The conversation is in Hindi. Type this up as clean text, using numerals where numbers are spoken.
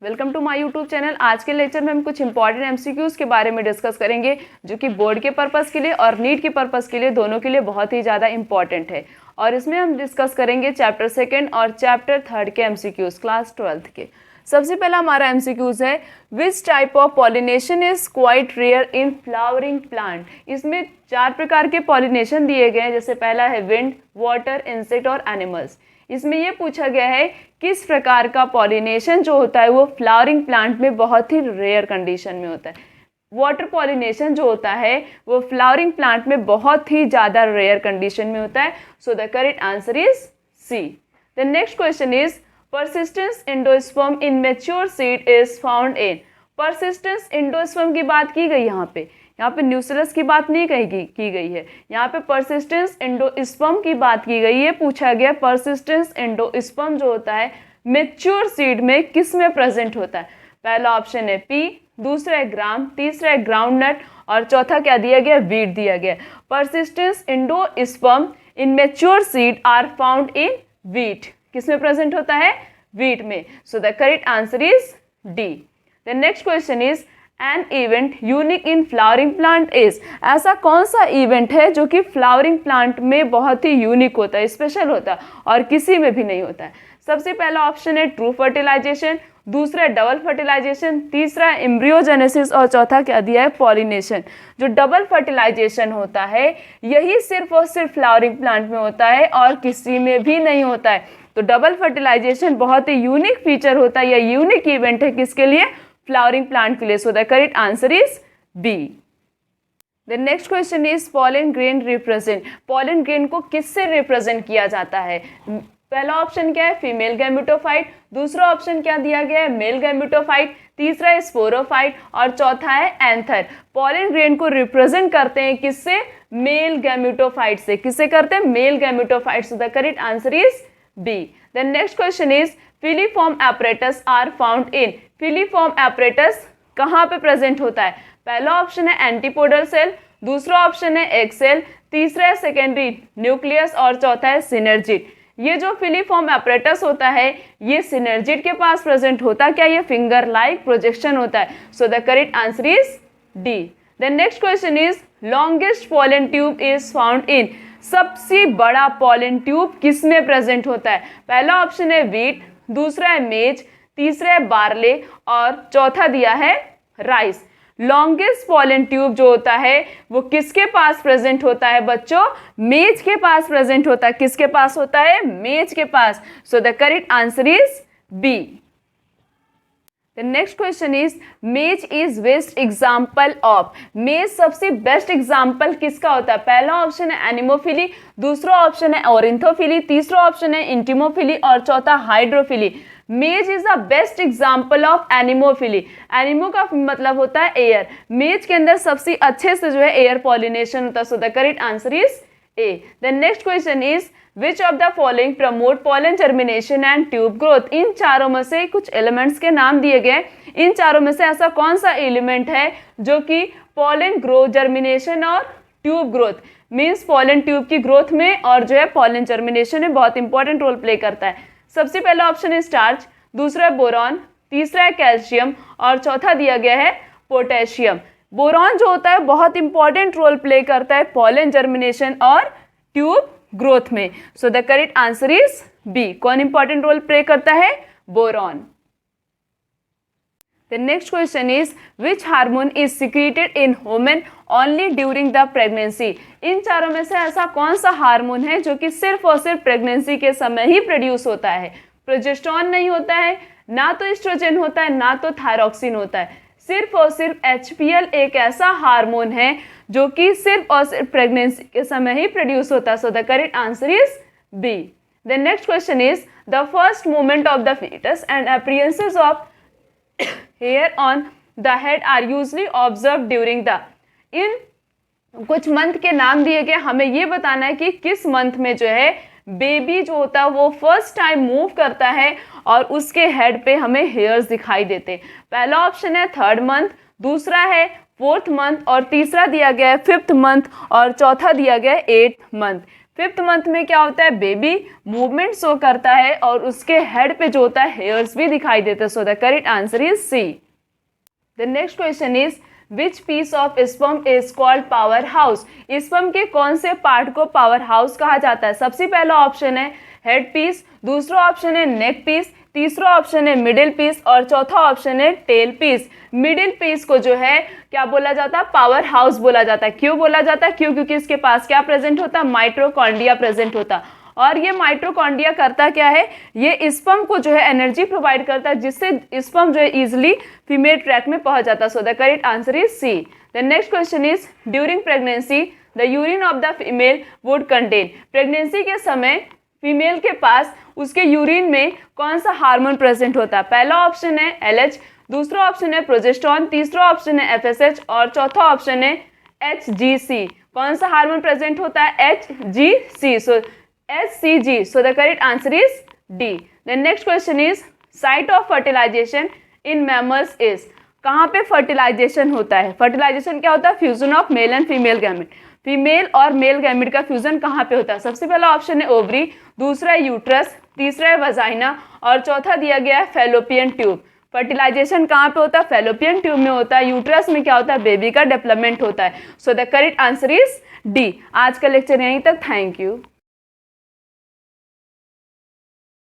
Welcome to my YouTube channel. आज के लेक्चर में हम कुछ इंपॉर्टेंट एमसीक्यूज़ के बारे में डिस्कस करेंगे जो कि बोर्ड के पर्पज़ के लिए और नीट के पर्पज़ के लिए दोनों के लिए बहुत ही ज़्यादा इंपॉर्टेंट है। और इसमें हम डिस्कस करेंगे चैप्टर 2 और चैप्टर 3 के एमसीक्यूज़ क्लास 12th के। सबसे पहला हमारा एमसीक्यूज़ है which type of pollination is quite rare in flowering plant. इसमें 4 प्रकार के पॉलिनेशन दिए गए हैं, जैसे पहला है विंड, वाटर, इंसेक्ट और एनिमल्स। इसमें यह पूछा गया है किस प्रकार का पॉलिनेशन जो होता है वो फ्लावरिंग प्लांट में बहुत ही रेयर कंडीशन में होता है। वाटर पॉलिनेशन जो होता है वो फ्लावरिंग प्लांट में बहुत ही ज़्यादा रेयर कंडीशन में होता है। So the correct answer is C. The next question is persistence endosperm in mature seed is found in. Persistence endosperm की बात की गई यहाँ पे न्यूक्लियस की बात नहीं की गई है। यहाँ पे परसिस्टेंस एंडोस्पर्म की बात की गई है। पूछा गया परसिस्टेंस एंडोस्पर्म जो होता है मैच्योर सीड में किस में प्रेजेंट होता है। पहला ऑप्शन है पी, दूसरा है ग्राम, तीसरा है ग्राउंड नट और चौथा क्या दिया गया, वीट दिया गया। Persistence endosperm in mature seed are found in wheat. किस में प्रेजेंट होता है, वीट में। So the correct answer is D. The next question is an event unique in flowering plant is. ऐसा कौन सा इवेंट है जो कि फ्लावरिंग प्लांट में बहुत ही यूनिक होता है, स्पेशल होता है और किसी में भी नहीं होता है। सबसे पहला ऑप्शन है ट्रू फर्टिलाइजेशन, दूसरा है डबल फर्टिलाइजेशन, तीसरा है एम्ब्रियोजेनेसिस और चौथा क्या दिया है, पॉलिनेशन। जो डबल फर्टिलाइजेशन होता है यही सिर्फ और सिर्फ फ्लावरिंग प्लांट में होता है और किसी में भी नहीं होता है। तो डबल फर्टिलाइजेशन बहुत ही यूनिक फीचर होता है या यूनिक इवेंट है किसके लिए, फ्लावरिंग प्लांट के लिए। So the correct answer is B. The next question is pollen grain represent. Pollen grain को किससे रिप्रेजेंट किया जाता है। पहला ऑप्शन क्या है, फीमेल गैमेटोफाइट, दूसरा ऑप्शन क्या दिया गया है, मेल गैमेटोफाइट, तीसरा है स्पोरोफाइट और चौथा है एंथर। पॉलन ग्रेन को रिप्रेजेंट करते हैं किससे, मेल गैमेटोफाइट से। किससे करते हैं, male gametophyte. So the correct answer is B. The next question is filiform apparatus are found in. Filiform apparatus कहाँ पे प्रेजेंट होता है। पहला ऑप्शन है एंटीपोडल सेल, दूसरा ऑप्शन है एग सेल, तीसरा है सेकेंडरी न्यूक्लियस और चौथा है सिनर्जिड। ये जो फिलीफॉर्म एपरेटस होता है ये सिनर्जिड के पास प्रेजेंट होता, क्या ये फिंगर लाइक प्रोजेक्शन होता है। So the correct answer is D. The next question is longest pollen tube is found इन। सबसे बड़ा पॉलन ट्यूब किस में प्रेजेंट होता है। पहला ऑप्शन है वीट, दूसरा है मेज, तीसरा है बार्ले और चौथा दिया है राइस। लॉन्गेस्ट पॉलन ट्यूब जो होता है वो किसके पास प्रेजेंट होता है बच्चों, मेज के पास प्रेजेंट होता है। किसके पास होता है, मेज के पास। So the correct answer is B. The next question is maize is best example of. Maize सबसे बेस्ट एग्जाम्पल किसका होता है। पहला ऑप्शन है एनिमोफिली, दूसरा ऑप्शन है ऑरिंथोफिली, तीसरा ऑप्शन है इंटिमोफिली और चौथा hydrophily. Maize is the best example of anemophily. Anemo का मतलब होता है एयर। मेज के अंदर सबसे अच्छे से जो है एयर पॉलिनेशन होता है। So the correct answer is A. The next question is which of the following promote pollen germination and tube growth. इन चारों में से कुछ एलिमेंट्स के नाम दिए गए। इन चारों में से ऐसा कौन सा एलिमेंट है जो कि पॉलन ग्रोथ, जर्मिनेशन और tube growth means pollen tube की ग्रोथ में और जो है पॉलन जर्मिनेशन में बहुत इंपॉर्टेंट रोल प्ले करता है। सबसे पहला ऑप्शन है स्टार्च, दूसरा है बोरॉन, तीसरा है कैल्शियम और चौथा दिया गया है पोटेशियम। बोरॉन जो होता है बहुत इंपॉर्टेंट रोल प्ले करता है पॉलन जर्मिनेशन और ट्यूब ग्रोथ में। So the correct answer is B. कौन इंपॉर्टेंट रोल प्ले करता है, boron. The next question is which hormone is secreted in women only during the pregnancy. इन चारों में से ऐसा कौन सा हार्मोन है जो कि सिर्फ और सिर्फ प्रेगनेंसी के समय ही प्रोड्यूस होता है। प्रोजेस्टेरोन नहीं होता है, ना तो एस्ट्रोजन होता है, ना तो थायरॉक्सिन होता है। सिर्फ और सिर्फ HPL एक ऐसा हार्मोन है जो कि सिर्फ और सिर्फ प्रेगनेंसी के समय ही प्रोड्यूस होता है। So the correct answer is B. The next question is the first movement of the foetus and appearances of hair on the head are usually observe during the. इन कुछ मंथ के नाम दिए गए, हमें ये बताना है कि किस मंथ में जो है बेबी जो होता है वो फर्स्ट टाइम मूव करता है और उसके हेड पे हमें हेयर्स दिखाई देते हैं। पहला ऑप्शन है 3rd मंथ, दूसरा है 4th मंथ और तीसरा दिया गया है 5th मंथ और चौथा दिया गया है 8th मंथ। 5th मंथ में क्या होता है, बेबी मूवमेंट शो करता है और उसके हेड पे जो होता है हेयर्स भी दिखाई देते हैं। So the correct answer is C. The next question is which piece of sperm is called power house. Sperm के कौन से पार्ट को पावर हाउस कहा जाता है। सबसे पहला ऑप्शन है हेड पीस, दूसरा ऑप्शन है नेक पीस, तीसरा ऑप्शन है मिडिल पीस और चौथा ऑप्शन है टेल पीस। मिडिल पीस को जो है क्या बोला जाता है, पावर हाउस बोला जाता है। क्यों बोला जाता है, क्यों, क्योंकि इसके पास क्या प्रेजेंट होता है, माइटोकॉन्ड्रिया प्रेजेंट होता है। और ये माइटोकॉन्ड्रिया करता क्या है, ये स्पर्म को जो है एनर्जी प्रोवाइड करता है, जिससे स्पर्म जो है इजिली फीमेल ट्रैक में पहुंच जाता है। So the correct answer is C. The next question is during pregnancy the urine of the female would contain. Pregnancy के समय फीमेल के पास उसके यूरिन में कौन सा हार्मोन प्रेजेंट होता है। पहला ऑप्शन है LH, दूसरा ऑप्शन है प्रोजेस्टेरॉन, तीसरा ऑप्शन है FSH और चौथा ऑप्शन है HGC। कौन सा हार्मोन प्रेजेंट होता है, HGC। So HCG। So the correct answer is D। The next question is site of fertilization in mammals is. कहाँ पे फर्टिलाइजेशन होता है। फर्टिलाइजेशन क्या होता है, fusion of male and female gamete. Female और मेल गैमेट का फ्यूजन कहाँ पे होता है। सबसे पहला ऑप्शन है ओवरी, दूसरा है यूट्रस, तीसरा है वजाइना और चौथा दिया गया है फैलोपियन ट्यूब। फर्टिलाइजेशन कहाँ पे होता है, फैलोपियन ट्यूब में होता है। यूट्रस में क्या होता है, बेबी का डेवलपमेंट होता है। So the correct answer is D. आज का लेक्चर यहीं तक। Thank you.